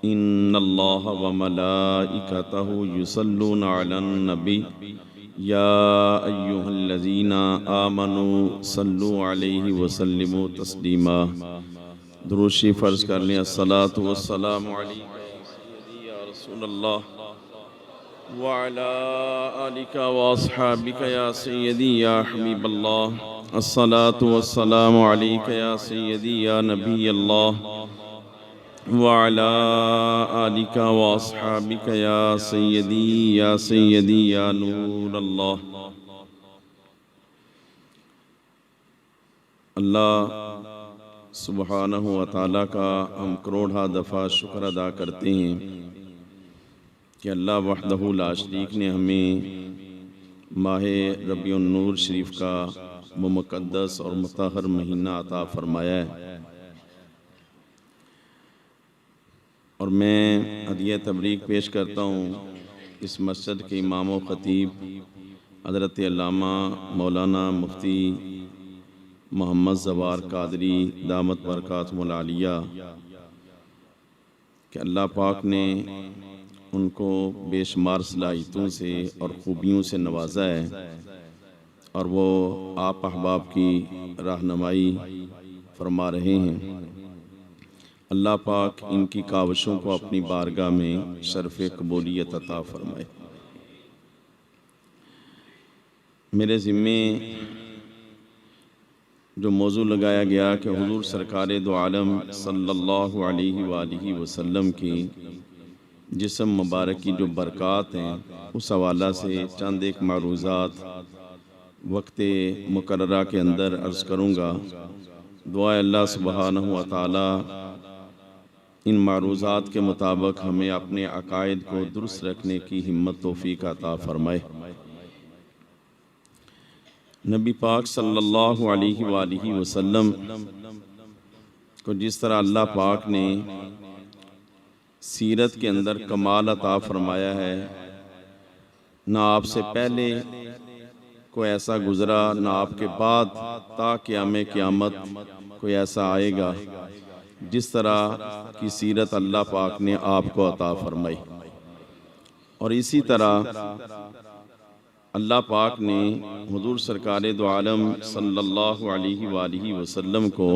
इन्नल्लाह व मलाइकतहु युसल्लूना अलन नबी या अय्युहल्लज़ीना आमनू सल्लु अलैहि वसल्लिमु तस्लीमा। दुरूद शरीफ फ़र्ज़ कर लें। अस्सलातु वस्सलामु अलैका या सय्यदी या रसूलल्लाह व अला आलिका व अस्हाबिका या सय्यदी या हबीबल्लाह। अस्सलातु वस्सलामु अलैका या सय्यदी या नबीयल्लाह व अला आलिका व अस्हाबिका या सय्यदी या नूरल्लाह। अल्लाह सुब्हानहु व तआला का हम करोड़ा दफ़ा शुक्र अदा करते हैं कि अल्लाह वहदहु ला शरीक ने हमें माह रबीउन नूर शरीफ का मुक़द्दस और मुतहहर महीना अता फ़रमाया है। और मैं हदिया तबरीक पेश करता हूँ इस मस्जिद के इमाम व ख़तीब हज़रत अल्लामा मौलाना मुफ्ती मोहम्मद ज़वार कादरी दामत बरकातुहुल आलिया कि अल्लाह पाक ने उनको बेशुमार सलाहियतों से और ख़ूबियों से नवाजा है और वो आप अहबाब की रहनुमाई फरमा रहे हैं। अल्लाह पाक इनकी काविशों को अपनी बारगाह में शर्फ़ कबूलियत अता फरमाए। मेरे ज़िम्मे जो मौजू लगाया गया कि हुज़ूर सरकार दो आलम सल्लल्लाहु अलैहि वसल्लम की जिस्म मुबारक की जो बरक़ात हैं उस हवाला से चंद एक मारूज़ात वक्त मुकर्ररा के अंदर अर्ज़ करूँगा। दुआ अल्लाह सुब्हानहु व तआला इन मारूज़ात के मुताबिक हमें अपने अकायद को दुरुस्त रखने की हिम्मत तौफ़ीक़ अता फ़रमाए। नबी पाक सल्लल्लाहु अलैहि वसल्लम को जिस तरह अल्लाह पाक ने सीरत के अंदर कमाल अता फ़रमाया है, ना आपसे पहले कोई ऐसा गुज़रा ना आपके बाद ता क़याम क़यामत कोई ऐसा आएगा जिस तरह की सीरत अल्लाह पाक ने आपको अता फ़रमाई। और इसी तरह अल्लाह पाक ने हुज़ूर सरकार दो आलम सल्लल्लाहु अलैहि वसल्लम को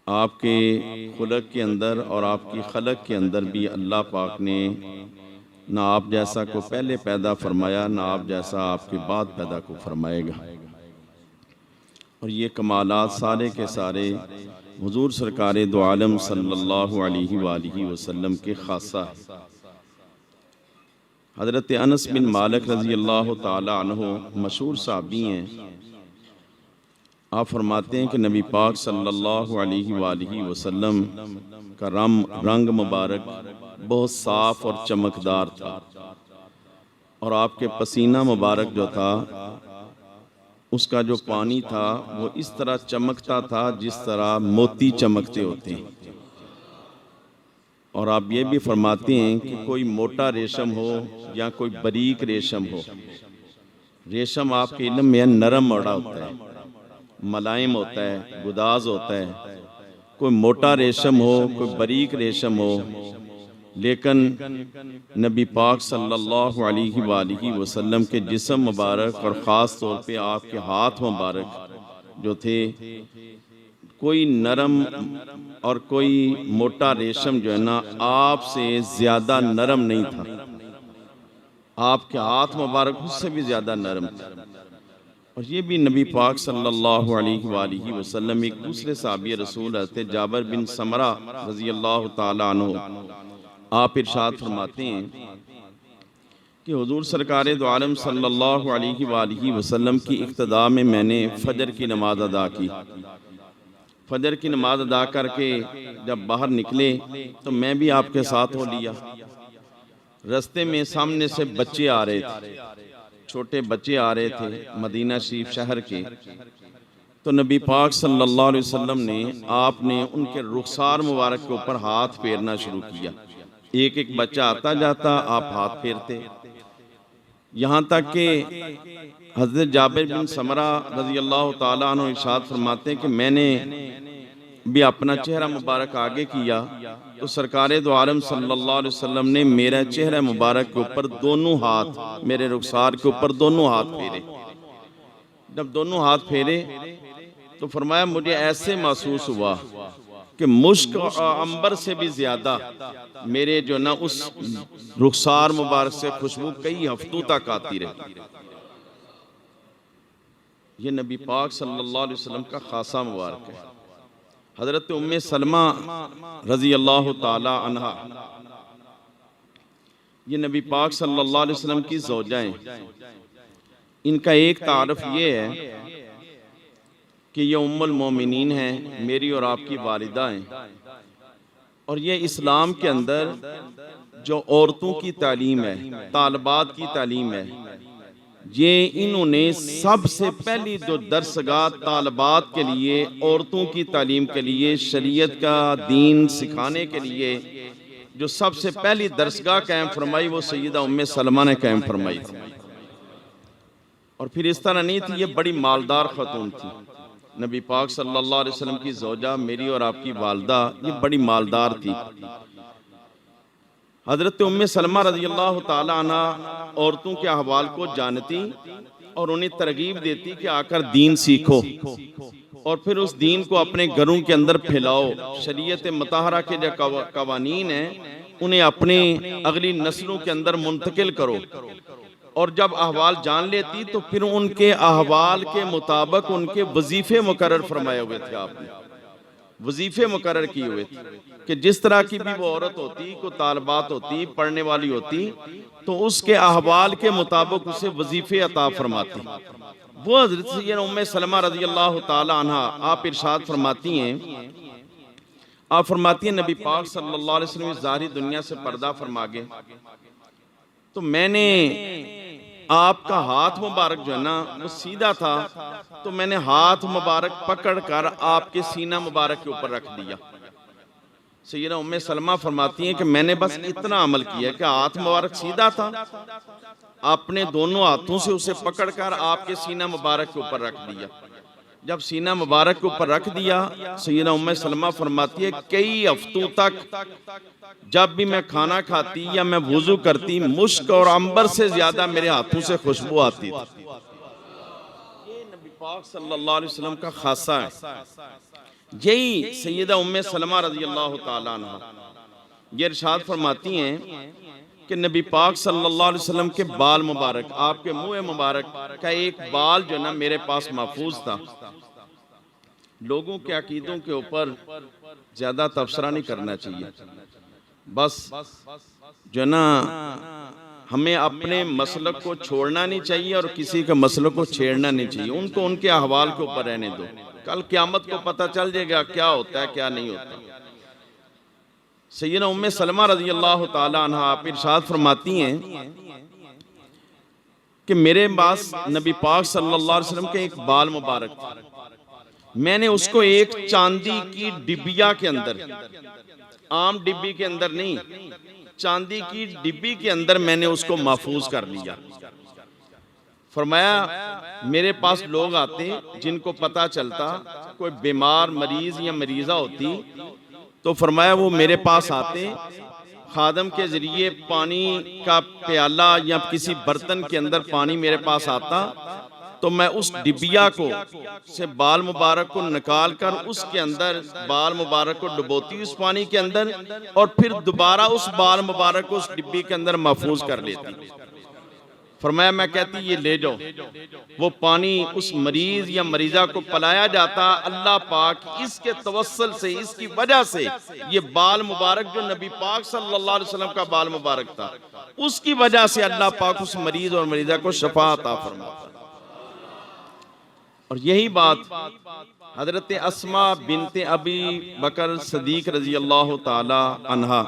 आपके खुलक के अंदर और आपकी खलक के अंदर भी अल्लाह पाक ने ना आप जैसा को पहले पैदा फरमाया ना आप जैसा आपके बाद पैदा को फरमाएगा। और ये कमालात सारे के सारे हुज़ूर सरकार दो आलम सल्लल्लाहु अलैहि वसल्लम के खासा है। हज़रत अनस बिन मालिक रज़ी अल्लाह ताला अन्हु मशहूर सहाबी हैं। आप फरमाते हैं कि नबी पाक सल्लल्लाहु अलैहि वसल्लम का रंग मुबारक बहुत साफ़ और चमकदार था और आपके पसीना मुबारक जो था उसका जो पानी था वो इस तरह चमकता था जिस तरह मोती चमकते होते हैं। और आप ये भी फरमाते हैं कि कोई मोटा रेशम हो या कोई बारीक रेशम हो, रेशम आपके इल्म में नरम मोड़ा होता है, मुलायम होता है, गुदाज होता है। कोई मोटा रेशम हो कोई बारीक रेशम हो, लेकिन नबी पाक सल्लल्लाहु अलैहि वसल्लम के जिस्म मुबारक और ख़ास तौर पे आपके हाथ मुबारक जो थे कोई नरम और कोई मोटा रेशम जो है ना आपसे ज़्यादा नरम नहीं था। आपके हाथ मुबारक उससे भी ज़्यादा नरम था। और ये भी नबी पाक सल्लल्लाहु अलैहि वसल्लम एक दूसरे साहबी रसूल हज़रत जाबिर बिन समरा रज़ी अल्लाह ताला अन्हु आप इरशाद फरमाते हैं कि हुज़ूर सरकार दो आलम सल्लल्लाहु अलैहि वसल्लम की इक़्तिदा में मैंने फ़जर की नमाज अदा की। फ़जर की नमाज अदा करके जब बाहर निकले तो मैं भी आपके साथ हो लिया। रास्ते में सामने से बच्चे आ रहे थे, छोटे बच्चे आ रहे थे मदीना शरीफ शहर के। तो नबी पाक सल्लल्लाहु अलैहि वसल्लम ने आपने उनके रुखसार मुबारक के ऊपर हाथ फेरना शुरू किया। एक एक बच्चा आता जाता आप हाथ फेरते, यहाँ तक कि हज़रत जाबिर बिन समरा रज़ी अल्लाह ताला अन्हु इरशाद फरमाते हैं कि मैंने भी अपना चेहरा मुबारक आगे किया तो सरकारे दो आलम सल्लल्लाहु अलैहि वसल्लम ने मेरा चेहरा मुबारक के ऊपर दोनों हाथ, मेरे रुखसार के ऊपर दोनों हाथ फेरे। जब दोनों हाथ फेरे तो फरमाया मुझे ऐसे महसूस हुआ कि मुश्क और अंबर से भी ज्यादा मेरे जो ना उस रुखसार मुबारक से खुशबू कई हफ्तों तक आती रही। ये नबी पाक सल्लल्लाहु अलैहि वसल्लम का खासा मुबारक है। हजरत उम्मे सलमा रजी अल्लाह ताला अन्हा, ये नबी पाक सल्लल्लाहु अलैहि वसल्लम की ज़ौजाएं। इनका एक तारफ ये है कि ये उम्मुल मोमिनीन हैं, मेरी और आपकी वालिदा हैं, और ये इस्लाम के अंदर जो औरतों की तालीम है, तालबात की तालीम है, ये इन्होंने सबसे पहली जो दरसगाह तालबात के लिए, औरतों की तालीम के लिए, शरीयत का दीन सिखाने के लिए जो सबसे पहली दरसगाह कायम फरमाई वो सैयदा उम्मे सलमा ने कायम फरमाई थी। और फिर इस तरह नहीं थी, ये बड़ी मालदार खतून थी। नबी पाक सल्लल्लाहु अलैहि वसल्लम की ज़ौजा, मेरी और आपकी वालदा, ये बड़ी मालदार थी। हजरत उम्मे सलमा रज़ियल्लाहु ताला अन्हा औरतों के अहवाल को जानती और उन्हें तरगीब देती कि आकर दीन सीखो और फिर उस दीन को अपने घरों के अंदर फैलाओ। शरीयत मतहरा के जो कवानीन हैं उन्हें अपने अगली नस्लों के अंदर मुंतकिल करो। और जब अहवाल जान लेती तो फिर उनके अहवाल के मुताबिक उनके वजीफे मुकर्रर फरमाए हुए थे। आपने वजीफे मुकर्रर किए हुए थे कि जिस तरह की भी वो औरत होती, को तालबात होती, पढ़ने वाली होती, तो उसके अहवाल के मुताबिक उसे वजीफे अता फरमाती। वो हज़रत सैयदा उम्मे सलमा रज़ियल्लाहु ताला अन्हा, आप इरशाद फरमाती हैं, आप फरमाती हैं नबी पाक सल्लल्लाहु अलैहि वसल्लम ज़ाहिरी दुनिया से पर्दा फरमा गए तो मैंने आपका हाथ मुबारक जो है ना वो सीधा था, तो मैंने हाथ मुबारक पकड़ कर आपके सीना मुबारक के ऊपर रख दिया। सैयदा उम्मे सलमा फरमाती हैं कि मैंने बस इतना अमल किया कि हाथ मुबारक सीधा था, आपने दोनों हाथों से उसे पकड़कर आपके सीना मुबारक के ऊपर रख दिया। जब सीना मुबारक के ऊपर रख दिया, सैयदा उम्मे सलमा फरमाती है कई हफ्तों तक जब भी मैं खाना खाती या मैं वुजू करती, मुश्क और अंबर से ज्यादा मेरे हाथों से खुशबू आती थी। ये नबी पाक सल्लल्लाहु अलैहि वसल्लम का खासा है। यही सैयदा उम्मे सलमा रज़ियल्लाहु ताला अन्हा ये इरशाद फरमाती हैं कि नबी पाक सल्लल्लाहु अलैहि वसल्लम के बाल मुबारक, आपके मुंह मुबारक का एक बाल जो ना मेरे पास महफूज था। लोगों के अकीदों के ऊपर ज्यादा तबसरा नहीं करना चाहिए। बस जो ना हमें अपने मसलक को छोड़ना नहीं चाहिए और किसी के मसलक को छेड़ना नहीं चाहिए। उनको उनके अहवाल के ऊपर रहने दो, कल क़यामत को पता चल जाएगा क्या होता है क्या नहीं होता। सैयदा उम्मे सलमा रज़ियल्लाहु ताला अन्हा आप इरशाद फरमाती हैं कि मेरे पास नबी पाक सल्लल्लाहु अलैहि वसल्लम के एक बाल मुबारक था, मैंने उसको एक चांदी की डिबिया के अंदर, आम डिब्बी के अंदर नहीं, चांदी की डिब्बी के अंदर मैंने उसको महफूज कर लिया। फरमाया मेरे पास लोग आते जिनको पता चलता कोई बीमार मरीज या मरीजा होती तो फरमाया वो मेरे पास आते, खादम के जरिए पानी का प्याला या किसी बर्तन के अंदर पानी मेरे पास आता तो मैं उस डिबिया को से बाल मुबारक को निकाल कर उसके अंदर बाल मुबारक को डुबोती उस पानी के अंदर और फिर दोबारा उस बाल मुबारक को उस डिब्बी के अंदर महफूज कर लेती। फरमाया मैं कहती ये ले जाओ, वो पानी उस मरीज या मरीजा को पिलाया जाता। अल्लाह पाक इसके तवस्सल से, इसकी वजह से ये बाल मुबारक जो नबी पाक सल्लल्लाहु अलैहि वसल्लम का बाल मुबारक था, उसकी वजह से अल्लाह पाक उस मरीज और मरीजा को शफा अता फरमाता। और यही बात हजरत अस्मा बिनते अबी बकर सदीक रजी अल्लाह ताला अन्हा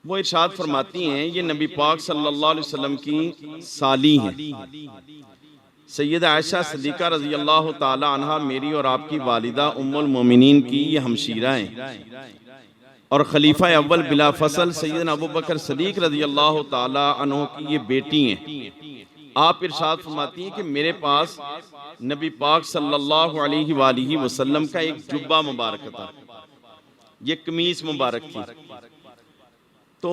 वो इरशाद फरमाती हैं, ये नबी पाक सल्लल्लाहु अलैहि वसल्लम की साली हैं। सैयदा आयशा सदीका रजी अल्लाह ताला अन्हा मेरी और आपकी वालिदा उम्मुल मोमिनीन की ये हमशीरा हैं और खलीफा अव्वल बिला फसल सैयदना अबू बकर सदीक रजी अल्लाह ताला अन्हु की ये बेटी हैं। आप इरशाद फरमाती हैं कि मेरे पास नबी पाक सल्लल्लाहु अलैहि वसल्लम का एक जुब्बा मुबारक था, ये कमीज मुबारक थी, तो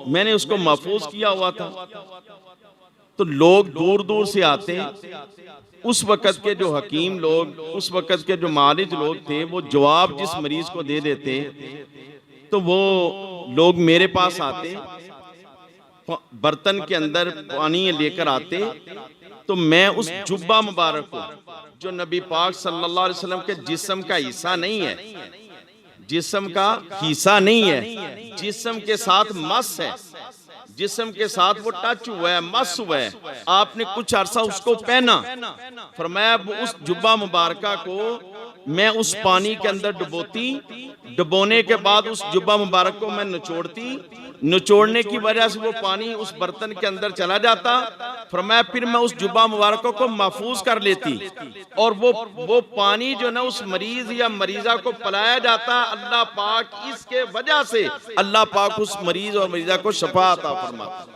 मैंने उसको महफूज किया हुआ था। तो लोग दूर दूर से आते, उस वक़्त के जो हकीम लोग, उस वक़्त के जो मालिज लोग थे, वो जवाब जिस मरीज को दे देते, तो वो लोग मेरे पास आते, बर्तन के अंदर पानी लेकर आते, तो मैं उस जुब्बा मुबारक को, जो नबी पाक सल्लल्लाहु अलैहि वसल्लम के जिस्म का हिस्सा नहीं है, जिस्म का हिस्सा नहीं है, जिस्म के साथ मस है, जिस्म के साथ वो टच हुआ है, मस हुआ है, आपने कुछ अरसा उसको पहना, फरमाया उस जुब्बा मुबारका को मैं उस पानी के अंदर डुबोती, डुबोने के बाद उस जुब्बा मुबारक को मैं निचोड़ती, निचोड़ने की वजह से वो पानी उस बर्तन के अंदर चला जाता, फरमाया फिर मैं उस जुब्बा मुबारक को महफूज कर लेती, और वो पानी जो ना उस मरीज या मरीजा को पिलाया जाता, अल्लाह पाक इसके वजह से अल्लाह पाक उस मरीज और मरीजा को शफा अता फरमाता।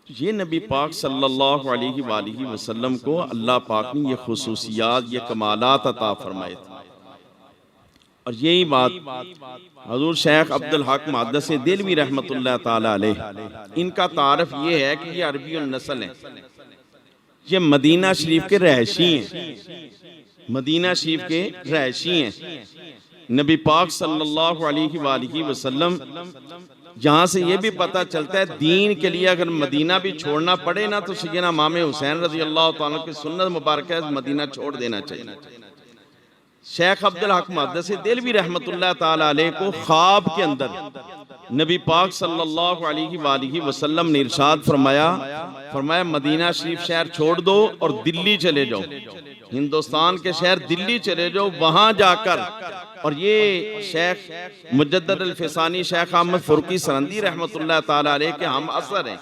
ये नबी पाक सल्लल्लाहु अलैहि वसल्लम को अल्लाह पाक ने ये खुसूसियात, ये कमालात अता फरमाए थे। और यही बात हजूर शेख अब्दुल हक मुहद्दिस देलवी रहमतुल्लाह ताला अलैह, इनका तारफ ये है कि ये अरबी नस्ल है, ये मदीना शरीफ के रहशी हैं, मदीना शरीफ के रहशी हैं। नबी पाक सल्लल्लाहु अलैहि वसल्लम, यहाँ से ये भी पता चलता है दीन के लिए अगर मदीना भी छोड़ना पड़े ना, तो सैयदना इमाम हुसैन रज़ी अल्लाह ताला की सुन्नत मुबारक है, मदीना छोड़ देना चाहिए। शेख अब्दुल हक मुहद्दिस देलवी रहमतुल्लाह ताला अलैह को ख्वाब के अंदर नबी पाक सल्लल्लाहु अलैहि वसल्लम ने इरशाद फरमाया मदीना शरीफ शहर छोड़ दो और दिल्ली चले जाओ, हिंदुस्तान के शहर दिल्ली चले जाओ, वहां जाकर, और ये शेख मुजद्दद अल फिसानी शेख अहमद फुरकी सरंदी रहमतुल्लाह ताला अलैह के हम असर हैं,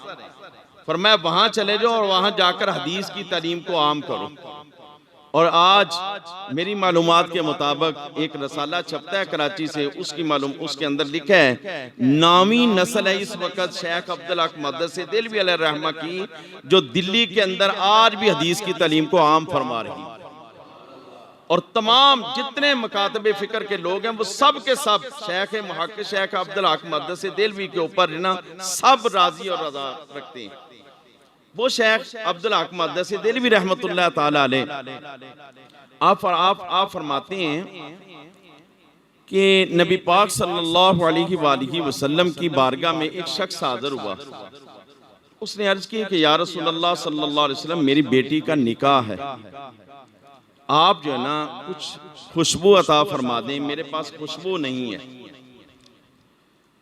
फरमाया वहां चले जाओ और वहां जाकर हदीस की तालीम को आम करो। और आज मेरी मालूमात के मुताबिक एक रसाला छपता है कराची से, उसके अंदर लिखा है नामी नस्ल है इस वक्त शेख अब्दुल हक मुहद्दिस देलवी अलैहि रहमा की, जो दिल्ली के अंदर आज भी हदीस की तालीम को आम फरमा रही है। और तमाम जितने मकातबे फिक्र के लोग हैं वो सब के सब शेख मुहक्किक शेख अब्दुल हक मुहद्दिस देलवी के ऊपर ना सब राजी और रजा रखते हैं। वो शेख अब्दुल हक मुहद्दिस देलवी रहमतुल्लाह ताला अलैह आप फरमाते हैं कि नबी पाक सल्लल्लाहु अलैहि वसल्लम की बारगाह में एक शख्स हाजिर हुआ, उसने अर्ज की कि या रसूलल्लाह सल्लल्लाहु अलैहि वसल्लम, मेरी बेटी का निकाह है, आप जो है ना कुछ खुशबू अता फरमा दें, मेरे पास खुशबू नहीं है।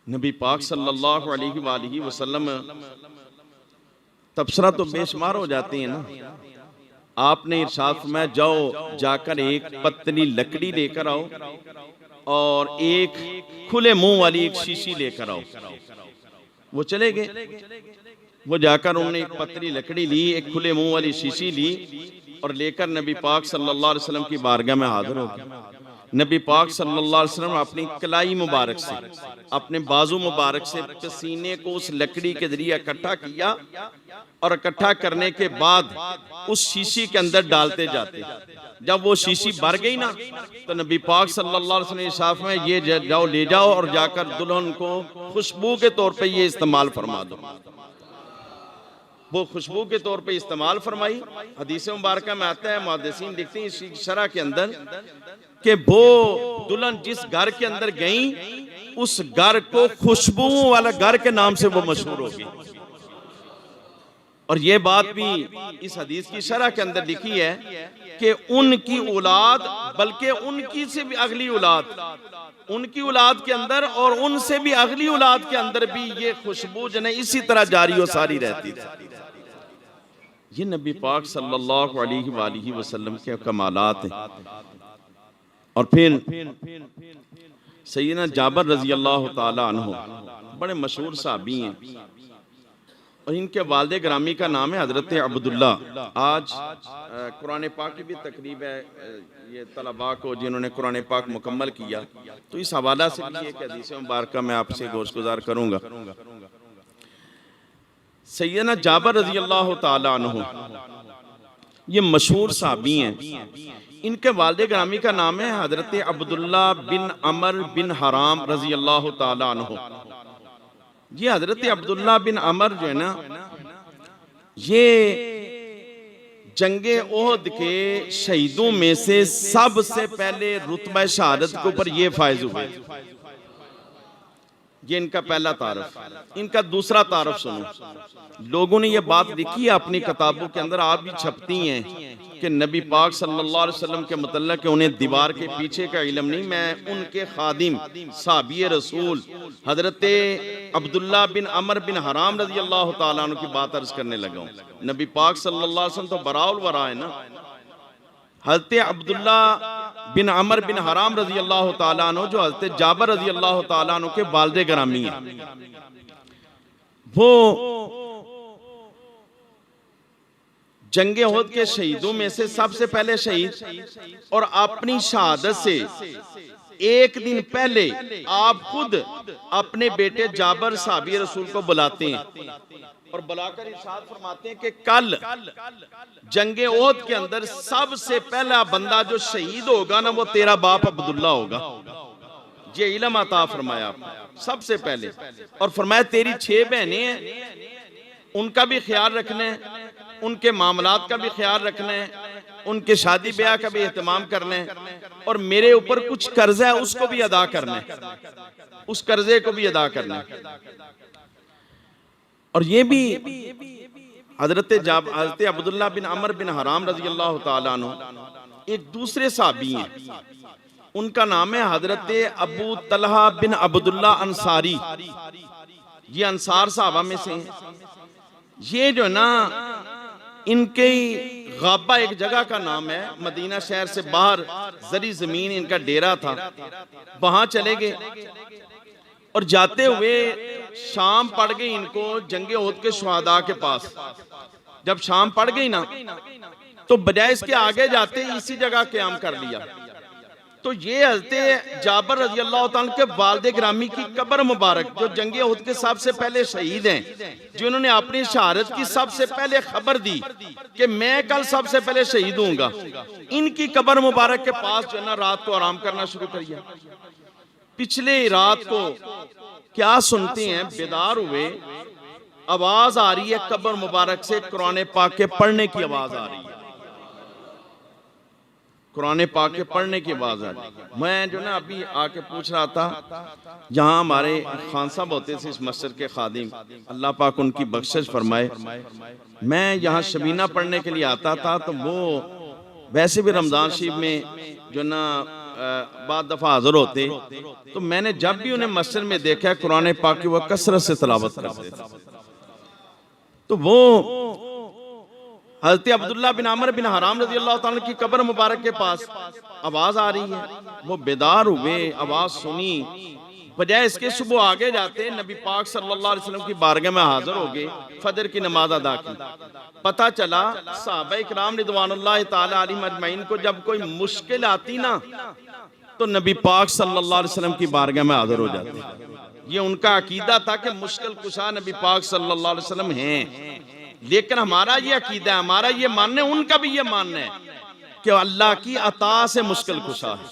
नबी पाक सल्लल्लाहु अलैहि वसल्लम तबसरा तो बेशुमार हो जाते हैं ना, आपने इरशाद फरमाया जाओ जाकर एक पतली लकड़ी लेकर आओ और एक खुले मुंह वाली एक शीशी लेकर आओ। वो चले गए, वो जाकर उन्होंने एक पतली लकड़ी ली, एक खुले मुंह वाली शीशी ली और लेकर नबी पाक सल्लल्लाहु अलैहि वसल्लम की बारगाह में हाजिर हो गए। नबी पाक सल्लल्लाहु अलैहि वसल्लम अपनी कलाई मुबारक से, अपने बाजू मुबारक से पसीने को उस लकड़ी के जरिए इकट्ठा किया और इकट्ठा करने के बाद उस शीशी के अंदर डालते जाते। जब वो शीशी भर गई ना, तो नबी पाक सल्लल्लाहु अलैहि वसल्लम साफ में ये जाओ ले जाओ और जाकर दुल्हन को खुशबू के तौर पे ये इस्तेमाल फरमा दो। वो खुशबू के तौर पे इस्तेमाल फरमाई। हदीस मुबारक में आता है, मुहद्दिसीन लिखते हैं इस शरह के अंदर कि वो दुल्हन जिस घर के अंदर गई उस घर को खुशबू वाला घर के नाम से वो मशहूर हो गई। और ये बात भी इस हदीस की शरह के अंदर लिखी है कि उनकी औलाद, बल्कि उनकी से भी अगली औलाद, उनकी औलाद के अंदर और उनसे भी अगली औलाद के अंदर भी ये खुशबू जो है इसी तरह जारी और सारी रहती थी। ये नबी पाक सल्लल्लाहु अलैहि वसल्लम के कमालात हैं। और फिर सैयदना जाबर रजी अल्लाह ताला अन्हु बड़े मशहूर सहाबी हैं और इनके वालिद ग्रामी का नाम है हजरत अब्दुल्ला। आज कुरान पाक की भी तकरीब है ये तलबा को जिन्होंने कुरान पाक मुकम्मल किया, तो इस हवाला से भी एक हदीस मुबारक मैं आपसे गोशगुजार करूंगा। सैयदना जाबर रजी अल्लाह ताला अन्हु, ये मशहूर साहबी हैं। इनके वालिद ग्रामी का नाम है हजरत अब्दुल्ला बिन अमर बिन हराम रजी अल्लाह ताला अन्हु। ये हजरत अब्दुल्ला बिन अमर जो है ना, ये जंगे ओहद के शहीदों में से सबसे पहले रुतबा शहादत के ऊपर ये फायज हुए। ये इनका पहला तारफ। इनका दूसरा तारफ सुनो। लोगों ने ये बात लिखी है अपनी किताबों के अंदर, आप भी छपती हैं कि नबी पाक सल्लल्लाहु अलैहि वसल्लम के मुतल्लक के उन्हें दीवार के पीछे का इल्म नहीं, मैं उनके खादिम साहबी रसूल हजरत अब्दुल्ला बिन अमर बिन हराम रजी अल्लाह ताला अन्हु की बात अर्ज करने लगा हूँ। नबी पाक सल्लल्लाहु अलैहि वसल्लम तो बराउल वरा है ना। हजरत अब्दुल्ला बिन अमर बिन हराम रजी अल्लाह ताला अन्हु जो हजरत जाबर रजी अल्लाह ताला अन्हु के वालिद ग्रामी हैं, वो जंगे ओहद के शहीदों में से सबसे पहले शहीद, और अपनी शहादत से एक दिन पहले आप खुद अपने बेटे जाबर साहबी रसूल को बुलाते हैं और बुलाकर इरशाद फरमाते हैं कि कल जंगे ओहद के अंदर सबसे पहला बंदा जो शहीद होगा ना, वो तेरा बाप अब्दुल्ला होगा। ये इल्म अता फरमाया सबसे पहले, और फरमाया तेरी 6 बहनें हैं, उनका भी ख्याल रखना है, उनके मामलात का भी ख्याल रखना है, उनके शादी ब्याह का भी एहतमाम करना है, और मेरे ऊपर कुछ कर्जा है उसको भी अदा करना है, उस कर्जे को भी अदा करना है। और ये भी हजरत अब्दुल्ला बिन अमर बिन हराम रजी अल्लाह ताला अन्हु एक दूसरे साहबी हैं, उनका नाम है हजरत अबू तलहा बिन अब्दुल्ला अंसारी। ये अंसार साहबा में से हैं। ये जो ना, इनके गाबा एक जगह का नाम है, मदीना शहर से बाहर जरी जमीन इनका डेरा था, वहां चले गए और जाते हुए शाम पड़ गई इनको जंगे ओहद के शुहदा के पास। जब शाम पड़ गई ना, तो बजाय इसके आगे जाते इसी जगह क़याम कर लिया। तो ये हज़रत जाबर रज़ी अल्लाह ताला के वालिद ग्रामी की कब्र मुबारक, जो जंगे ओहद के सबसे पहले शहीद हैं, जिन्होंने अपनी शहादत की सबसे पहले खबर दी कि मैं कल सबसे पहले शहीद हूँगा, इनकी कब्र मुबारक के पास जो है ना रात को आराम करना शुरू करिए। पिछले रात को क्या सुनते हैं, बेदार हुए, आवाज आ रही है कब्र मुबारक से, कुरान पाक के पढ़ने की आवाज आ रही है, कुरान पाक के पढ़ने की आवाज आ रही है। मैं जो ना अभी आके पूछ रहा था, यहाँ हमारे खान साहब होते थे इस मस्जिद के खादिम, अल्लाह पाक उनकी बख्शिश फरमाए, मैं यहाँ शबीना पढ़ने के लिए आता था, तो वो वैसे भी रमजान शरीफ में जो ना बाद दफा हाजिर होते, तो मैंने जब भी उन्हें मस्जिद में देखा कुरान पाक की वो कसरत से तिलावत करते थे। तो वो हज़रत अब्दुल्ला बिन अमर बिन हराम रज़ी अल्लाह ताला की कब्र मुबारक के पास आवाज आ रही है, वो बेदार हुए, आवाज सुनी, बजाय इसके सुबह आगे जाते नबी पाक सल्लल्लाहु अलैहि वसल्लम की बारगाह में हाजिर हो गए, फजर की नमाज अदा की। पता चला सहाबा इकराम रिदवानुल्लाह ताला अलैहिम अजमईन को जब कोई मुश्किल आती ना, तो नबी पाक सल्लल्लाहु अलैहि वसल्लम की बारगाह में हाजिर हो जाते। ये उनका अकीदा था कि मुश्किल कुशा नबी पाक सल्लल्लाहु अलैहि वसल्लम हैं। लेकिन हमारा ये अकीदा है, हमारा ये मानना है, उनका भी ये मानना है कि अल्लाह की अता से मुश्किल कुशा है,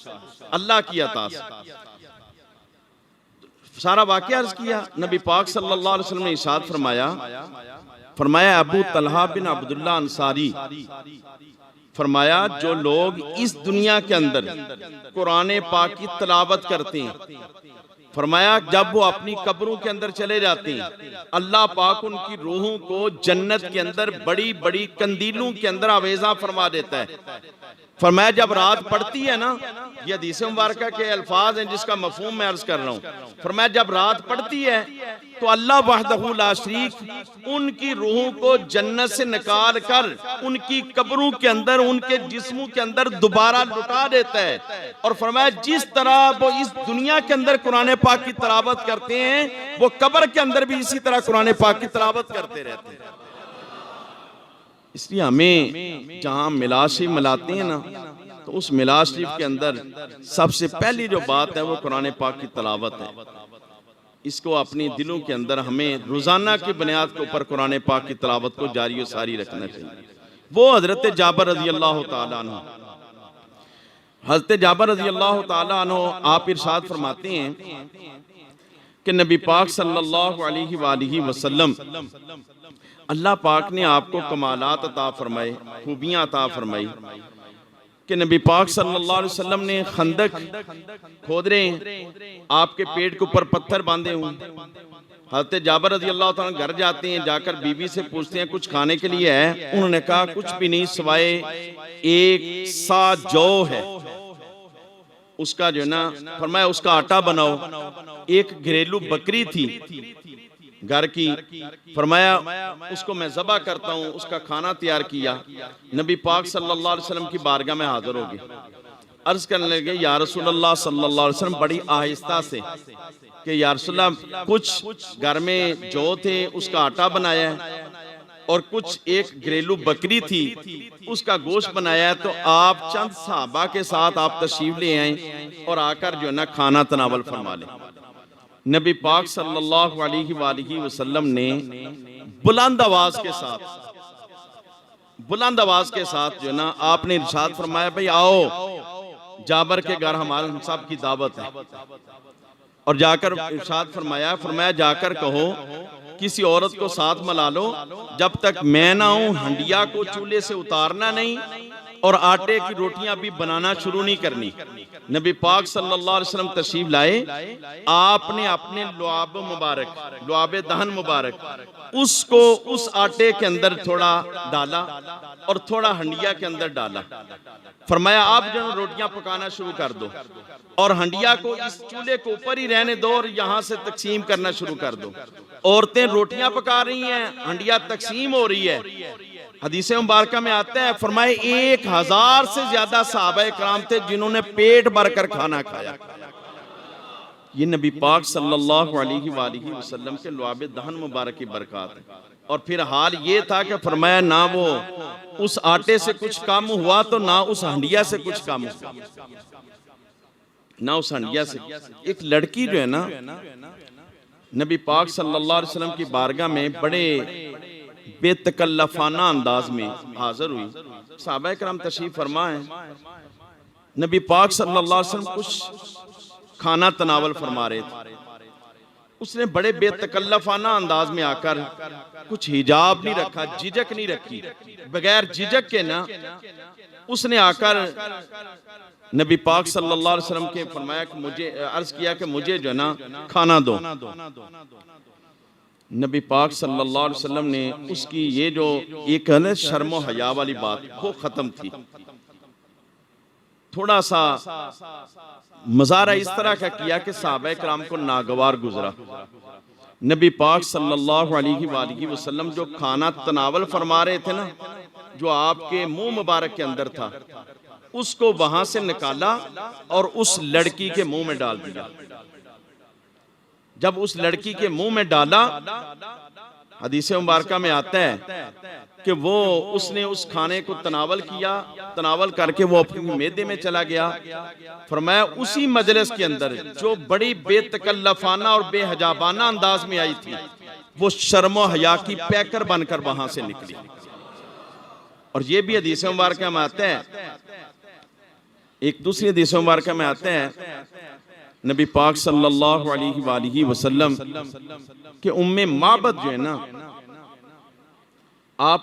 अल्लाह की अता से। सारा वाक़या अर्ज किया, नबी पाक सल्लल्लाहु अलैहि वसल्लम ने इरशाद फरमाया अबू तलहा बिन अब्दुल्ला अंसारी, फरमाया जो लोग इस दुनिया के अंदर कुरान पाक की तिलावत करते हैं, फरमाया जब वो अपनी कब्रों के अंदर चले जाते हैं, अल्लाह पाक उनकी रूहों को जन्नत के अंदर बड़ी बड़ी कंदीलों के अंदर आवेजा फरमा देता है। फरमाया जब रात पड़ती है ना, ये हदीस मुबारक के अल्फाज हैं जिसका मफहूम मैं अर्ज कर रहा हूँ। फरमाया जब रात पड़ती है तो अल्लाह वहदहू ला शरीक उनकी रूहों को जन्नत से निकाल कर उनकी कब्रों के अंदर, उनके जिस्मों के अंदर दोबारा लुटा देता है। और फरमाया जिस तरह वो इस दुनिया के अंदर कुरान पाक की तिलावत करते हैं, वो कब्र के अंदर भी इसी तरह कुरान पाक की तिलावत करते रहते हैं। इसलिए हमें जहाँ मिलाद शरीफ मिलाते हैं ना, तो उस मिलाद शरीफ के अंदर सबसे पहली जो बात है वो कुरान पाक की तिलावत है। इसको अपनी दिलों के अंदर हमें रोज़ाना की बुनियाद के ऊपर कुरान पाक की तिलावत को जारी और सारी रखना चाहिए। वो हज़रत जाबर रज़ी अल्लाह ताला अन्हु, हज़रत जाबर रज़ी अल्लाह ताला अन्हु आप इरशाद फरमाते हैं कि नबी पाक सल्लल्लाहु अलैहि वसल्लम, अल्लाह पाक ने आपको कमालात अता फरमाए, खूबियाँ अता फरमाई कि नबी पाक सल्लल्लाहु अलैहि वसल्लम ने खंदक खोद रहे हैं, आपके पेट के ऊपर पत्थर बांधे हुए। हज़रत जाबर रज़ी अल्लाह ताला घर जाते हैं, जाकर बीवी से पूछते हैं कुछ खाने के लिए है? उन्होंने कहा कुछ भी नहीं सिवाय एक सा जौ है, उसका जो है ना, फरमाया उसका आटा बनाओ। एक घरेलू बकरी थी घर की, फरमाया उसको मैं ज़बा करता हूँ, उसका खाना तैयार किया। नबी पाक सल्लल्लाहु अलैहि वसल्लम की बारगाह में हाजिर हो गए, अर्ज करने लगे या रसूल अल्लाह सल्लल्लाहु अलैहि वसल्लम, बड़ी आहिस्ता से कि या रसूल अल्लाह, कुछ घर में जो थे उसका आटा बनाया है और कुछ एक घरेलू बकरी थी उसका गोश्त बनाया है, तो आप चंद सहाबा के साथ आप तशरीफ ले आए और आकर जो है ना खाना तनावल फरमा लें। नबी पाक सल्लल्लाहु अलैहि वसल्लम ने बुलंद आवाज के साथ जो है ना आपने इरशाद फरमाया, भाई आओ जाबर के घर हमारे हम सब की दावत है। और जाकर इरशाद फरमाया जाकर कहो किसी औरत को साथ मिला लो, जब तक मैं ना हूं हंडिया को चूल्हे से उतारना नहीं और आटे की रोटियां भी बनाना शुरू नहीं करनी। नबी पाक सल्लल्लाहु अलैहि वसल्लम तशरीफ लाए, आपने अपने लुआब मुबारक, लुआब दहन मुबारक, उसको उस आटे के अंदर थोड़ा डाला और थोड़ा हंडिया के अंदर डाला। फरमाया आप जो रोटियां पकाना शुरू कर दो और हंडिया को इस चूल्हे के ऊपर ही रहने दो और यहां से तकसीम करना शुरू कर दो। औरतें रोटियां पका रही हैं, हंडिया तकसीम हो रही है। हदीस मुबारक में आता है, फरमाए 1000 से ज्यादा सहाबा कराम थे जिन्होंने पेट भरकर खाना खाया। ये नबी पाक सल्लल्लाहु अलैहि वसल्लम के लुआब दहन मुबारक की बरकत है। और फिर हाल ये था कि फरमाया ना वो उस आटे से कुछ कम हुआ तो ना उस हंडिया से कुछ कम हुआ, ना उस हंडिया से। एक लड़की जो है ना नबी पाक सल्लल्लाहु अलैहि वसल्लम की बारगाह में बड़े बेतकल्लफाना अंदाज में हाजिर हुई। सहाबा कराम तशरीफ फरमा है, नबी पाक सल्लल्लाहु अलैहि वसल्लम कुछ खाना तनावल फरमा रहे थे। उसने बड़े बेतकल्लफाना अंदाज में आकर कुछ हिजाब नहीं रखा, झिझक नहीं रखी, बगैर झिझक के ना उसने आकर नबी पाक सल्लल्लाहु अलैहि वसल्लम के फरमाया कि मुझे अर्ज किया कि मुझे जो है ना खाना दो। नबी पाक सल्लल्लाहु अलैहि वसल्लम ने उसकी ये जो एक है ना शर्म हया वाली बात वो खत्म थी। थोड़ा सा मजारा इस तरह का किया कि सहाबा कराम को नागवार गुजरा। नबी पाक सल्लल्लाहु अलैहि वसल्लम जो खाना तनावल फरमा रहे थे ना, जो आपके मुंह मुबारक के अंदर था, उसको वहां से निकाला और उस लड़की के मुंह में डाल दिया। जब उस लड़की के मुंह में डाला, हदीस मुबारक में आता है कि वो उसने उस खाने को तनावल किया, तनावल करके वो अपने मैदे में चला गया। फरमाया उसी मजलिस के अंदर जो बड़ी बेतकल्लफाना और बेहजाबाना अंदाज में आई थी, वो शर्म हया की पैकर बनकर वहां से निकली। और ये भी हदीस मुबारक में आता है, एक दूसरी हदीस मुबारक में आता है नबी पाक सल्लल्लाहु अलैहि वसल्लम के उम्मे माबद जो है ना, आप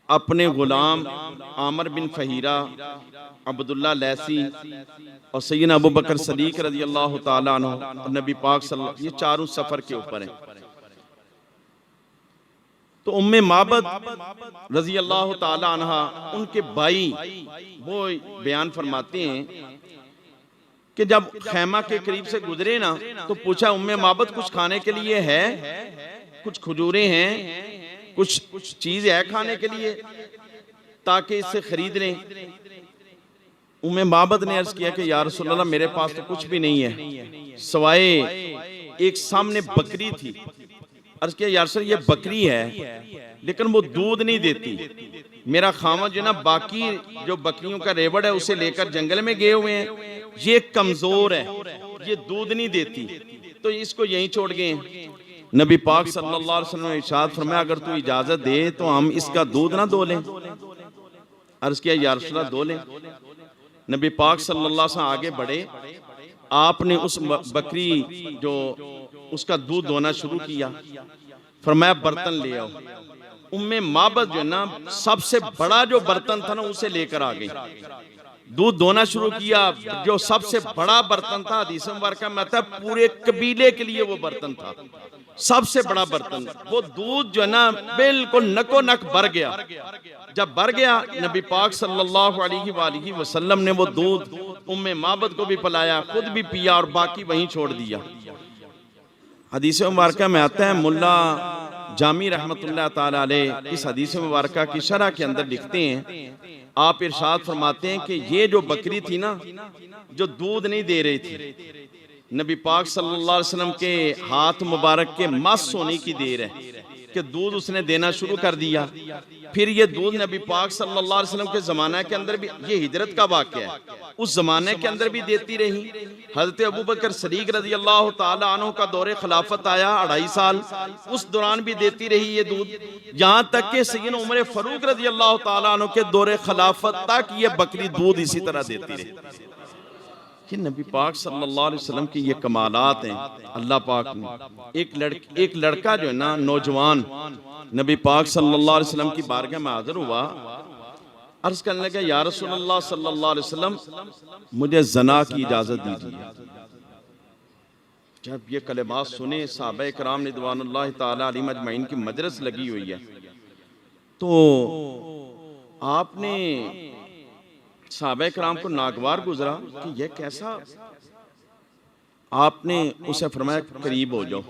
अपने गुलाम आमर बिन फहीरा, अब्दुल्ला लैसी और सैयदना अबू बकर सदीक रज़ी अल्लाह ताला अन्हु और नबी पाक सल्लल्लाहु, ये चारों सफर के ऊपर हैं। तो उम्मे माबद रज़ी अल्लाह ताला अन्हा, उनके भाई वो बयान फरमाते हैं कि जब खैमा के करीब से गुजरे ना तो पूछा उम्मे माबद कुछ खाने के लिए है, कुछ खजूरें हैं, कुछ चीज है खाने के लिए ताकि इससे खरीद लें। उम्मे माबद ने अर्ज किया कि या रसूल अल्लाह मेरे पास तो कुछ भी नहीं है सवाए एक सामने बकरी थी। अर्ज किया या रसूल ये बकरी है लेकिन वो दूध नहीं देती, मेरा खामद जो ना बाकी जो बकरियों का रेवड़ है उसे लेकर जंगल में गए हुए हैं, ये कमजोर है, ये दूध नहीं देती, तो इसको यहीं छोड़ गए। नबी पाक सल्लल्लाहु अलैहि वसल्लम ने इरशाद फरमाया अगर तू इजाजत दे तो हम इसका दूध ना दो लें। अर्ज किया या रसूल अल्लाह दो लें। नबी पाक सल्लल्लाहु अलैहि वसल्लम आगे बढ़े, आपने उस बकरी जो उसका दूध दोना शुरू किया, फरमाया बर्तन ले आओ। उम्मे माबद जो है ना सबसे बड़ा जो बर्तन था ना उसे लेकर आ गई, दूध दोना शुरू किया। जो सबसे बड़ा बर्तन था हदीस मुबारक में आता है पूरे कबीले के लिए वो बर्तन था, सबसे बड़ा बर्तन। वो दूध जो है ना बिल्कुल नको नक भर गया। जब भर गया नबी पाक सल्लल्लाहु अलैहि वसल्लम ने वो दूध उम्मे माबद को भी पिलाया, खुद भी पिया और बाकी वहीं छोड़ दिया। हदीस मुबारक में आता है मुल्ला जामी रहमतुल्लाह ताला अलैह इस हदीस मुबारक की शरह के अंदर लिखते हैं, आप इरशाद फरमाते हैं कि ये जो बकरी थी ना जो दूध नहीं दे रही थी, नबी पाक सल्लल्लाहु अलैहि वसल्लम के हाथ मुबारक के मस होने की देर है कि दूध उसने देना शुरू कर दिया। फिर ये दूध नबी पाक सल्लल्लाहु अलैहि वसल्लम के ज़माने के अंदर भी, ये हिजरत का वाक़या है, उस ज़माने के अंदर भी देती रही। हज़रत अबू बकर सदीक रज़ी अल्लाह ताला अन्हु का दौरे खिलाफत आया 2.5 साल, उस दौरान भी देती रही ये दूध, यहाँ तक कि सैयदना उमर फारूक रज़ी अल्लाह ताला अन्हु के दौरे खिलाफत तक ये बकरी दूध इसी तरह देती रही। कि नबी पाक सल्लल्लाहु अलैहि वसल्लम की ये कमालात हैं। अल्लाह पाक ने एक लड़का जो है ना नौजवान नबी पाक सल्लल्लाहु अलैहि वसल्लम की बारगाह में हाजिर हुआ, अर्ज करने लगा या रसूल अल्लाह सल्लल्लाहु अलैहि वसल्लम मुझे जना की इजाजत दीजिए। जब ये कलिमात सुने सहाबा किराम रिदवानुल्लाह ताला अलैहिम अजमईन की मजलिस लगी हुई है, तो आपने सहाबा किराम को नागवार गुजरा कि यह कैसा। आपने उसे फरमाया करीब हो जाओ,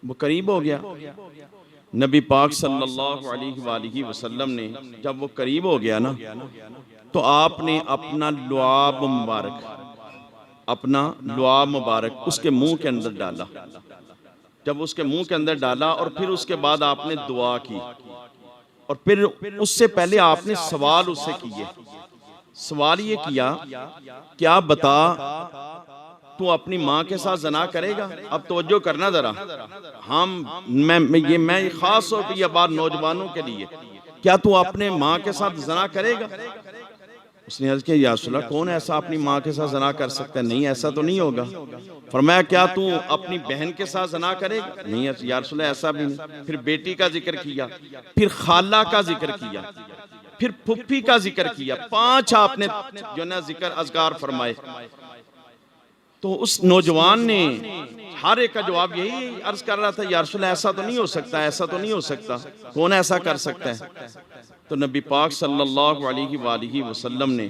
वो करीब हो गया। नबी पाक सल्लल्लाहु अलैहि वसल्लम ने जब वो करीब हो गया ना तो आपने अपना लुआब मुबारक उसके मुंह के अंदर डाला। जब उसके मुंह के अंदर डाला और फिर उसके बाद आपने दुआ की और फिर उससे पहले आपने सवाल उससे किए। सवाल ये किया क्या बता तू अपनी माँ के साथ जना करेगा। अब तवज्जो करना जरा, मैं खास तौर पर यह बात नौजवानों के लिए, क्या तू अपने माँ के साथ जना करेगा। उसने अर्ज किया या रसूल अल्लाह कौन ऐसा अपनी माँ के साथ जना कर सकता है, नहीं ऐसा तो नहीं होगा। फरमाया क्या तू अपनी बहन के साथ जना करेगा, नहीं या रसूल अल्लाह ऐसा भी नहीं। फिर बेटी का जिक्र किया, फिर खाला का जिक्र किया, फिर फुफ्फी का जिक्र किया, 5 आपने जो ना जिक्र अज़कार फरमाए। तो उस नौजवान ने हर एक का जवाब यही अर्ज कर रहा था या रसूल अल्लाह ऐसा तो नहीं हो सकता, ऐसा तो नहीं हो सकता, कौन ऐसा कर सकता है। तो नबी पाक सल्लल्लाहु अलैहि वसल्लम ने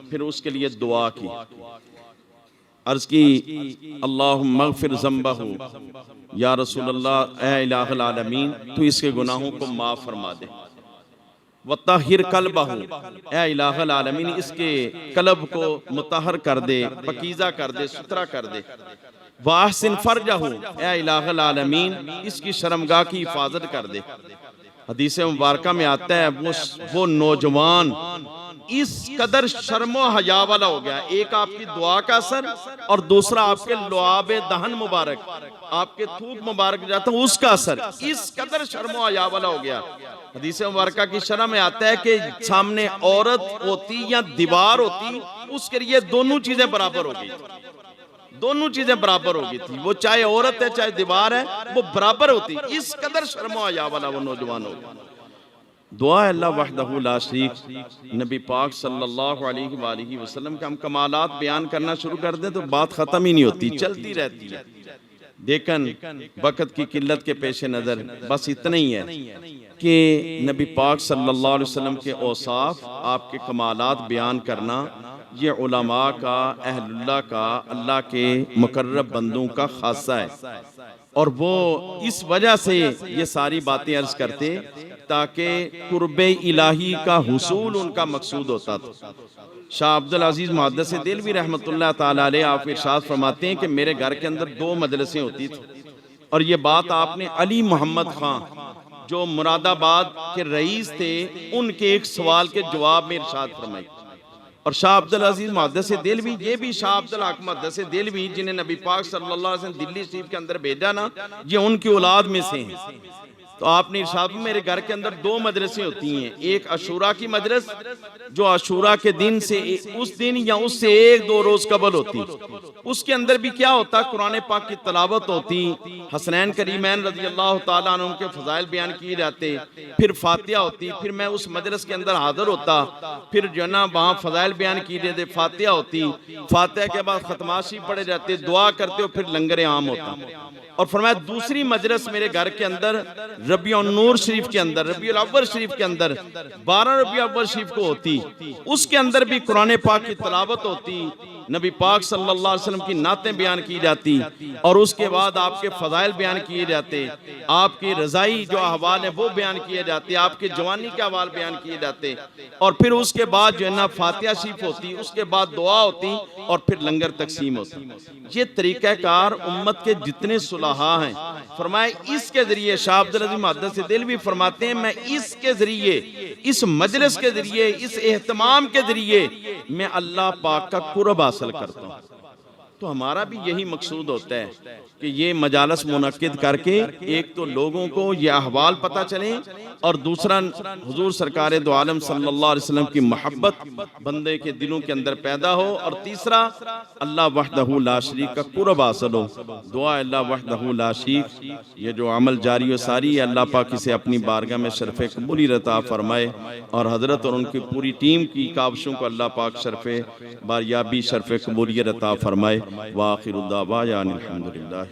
फिर उसके लिए दुआ की, अर्ज की अल्लाहुम्मा अग़फ़िर ज़ंबहू, या रसूल अल्लाह ए इलाहुल आलमीन तू इसके गुनाहों को माफ़ फरमा दे। वत्ताहिर कल्बहू, ए इलाहुल आलमीन इसके कल्ब को मुतहर कर दे, पकीज़ा कर दे, सुथरा कर दे। वाहसिन फरजहू, ए इलाहुल आलमीन इसकी शर्मगाह की हिफाजत कर दे। हदीस मुबारक में आता है वो नौजवान इस कदर शर्मो हया वाला हो गया, एक आपकी दुआ का असर और दूसरा आपके लुआबे दहन मुबारक, आपके थूक मुबारक जाता है उसका असर, इस कदर शर्मो हया वाला हो गया। हदीस मुबारक की शरह में आता है कि सामने औरत होती या दीवार होती, उसके लिए दोनों चीजें बराबर हो गई, दोनों चीजें बराबर हो गई थी। वो चाहे औरत है चाहे दीवार है, वो बराबर होती। इस कदर शर्मो हया वाला वो नौजवान हो गया। दुआ अल्लाह वहदहू ला शरीक। नबी पाक सल्लल्लाहु अलैहि वसल्लम के हम कमालात बयान करना शुरू कर दें तो बात खत्म ही नहीं होती, चलती रहती है। देखन वक़्त की किल्लत के पेश नज़र बस इतना ही है कि नबी पाक सल्लल्लाहु अलैहि वसल्लम के औसाफ, आपके कमालात बयान करना ये उलमा का, अहलुल्लाह का, अल्लाह के मुकर्रब बंदों का खासा है। और वो इस वजह से ये सारी बातें अर्ज करते ताकि कुर्बे इलाही का हुसूल उनका मकसूद होता था। शाह अब्दुल अजीज मुहद्दिस दिलवी रहमतुल्लाह ताला अलैह आप इरशाद फरमाते हैं कि मेरे घर के अंदर 2 मजलिसें होती थी और ये बात आपने अली मोहम्मद खां जो मुरादाबाद के रईस थे उनके एक सवाल के जवाब में इरशाद फरमाई। और शाह अब्दुल अजीज मुहद्दिस देलवी, ये भी शाह अब्दुल हक मुहद्दिस देलवी जिन्हें नबी पाक सल्लल्लाहु अलैहि वसल्लम दिल्ली शरीफ के अंदर भेजा ना, ये उनकी औलाद में से हैं। तो आपने इरशाद में मेरे घर के अंदर 2 मदरसे होती हैं, एक अशूरा की मदरस जो अशूरा के दिन से उस दिन या उससे 1-2 रोज कबल होती, उसके अंदर भी क्या होता, कुरान पाक की तलावत होती, हसनैन करीमैन रज़ी अल्लाह ताला अन्हु के फजाइल बयान किए जाते, फिर फातिहा होती, फिर मैं उस मदरस के अंदर हाजिर होता, फिर जो ना वहाँ फजाइल बयान किए जाते, फातिहा होती, फातिहा के बाद खतमाशी पढ़े जाते, दुआ करते हो, फिर लंगर आम होता। और फरमाया दूसरी मजलिस मेरे घर के अंदर रबीउन नूर शरीफ के अंदर, रबीउल अव्वल शरीफ के अंदर 12 रबीउल अव्वल शरीफ को होती, उसके अंदर भी कुरान पाक की तिलावत होती, नबी पाक सल्लल्लाहु अलैहि वसल्लम की नातें बयान की जाती, और उसके बाद आपके फजाइल बयान किए जाते, आपकी रज़ाई जो अहवाल है वो बयान किए जाते, आपके जवानी के अहवाल बयान किए जाते, और फिर उसके बाद जो है ना फातिहा शरीफ होती, उसके बाद दुआ होती, और फिर लंगर तकसीम होती। ये तरीक़ाकार उम्मत के जितने सुलहा हैं, फरमाए इसके जरिए शाह अब्दुल अजीज मुहद्दिस देलवी फरमाते हैं, मैं इसके जरिए, इस मजलिस के जरिए, इस एहतमाम के जरिए मैं अल्लाह पाक का कुर्ब हासिल करता हूँ। तो हमारा भी यही मकसूद होता है कि ये मजालस मुनक्किद करके एक तो लोगों को ये अहवाल पता चले, और दूसरा हुजूर सरकार दो आलम सल्लल्लाहु अलैहि वसल्लम की मोहब्बत बंदे के दिलों के अंदर पैदा हो, और तीसरा अल्लाह वहदहू ला शरीक का कुर्ब हासिल हो। दुआ अल्लाह वहदहू ला शरीक, ये जो अमल जारी व सारी है, अल्लाह पाक इसे अपनी बारगाह में शरफ़े कबूली अता फरमाए, और हजरत और उनकी पूरी टीम की काविशों को अल्लाह पाक शरफ़े बारियाबी शरफ़े कबूलियत अता फरमाए। व आखिरु दावाना अनिल हम्दुलिल्लाह।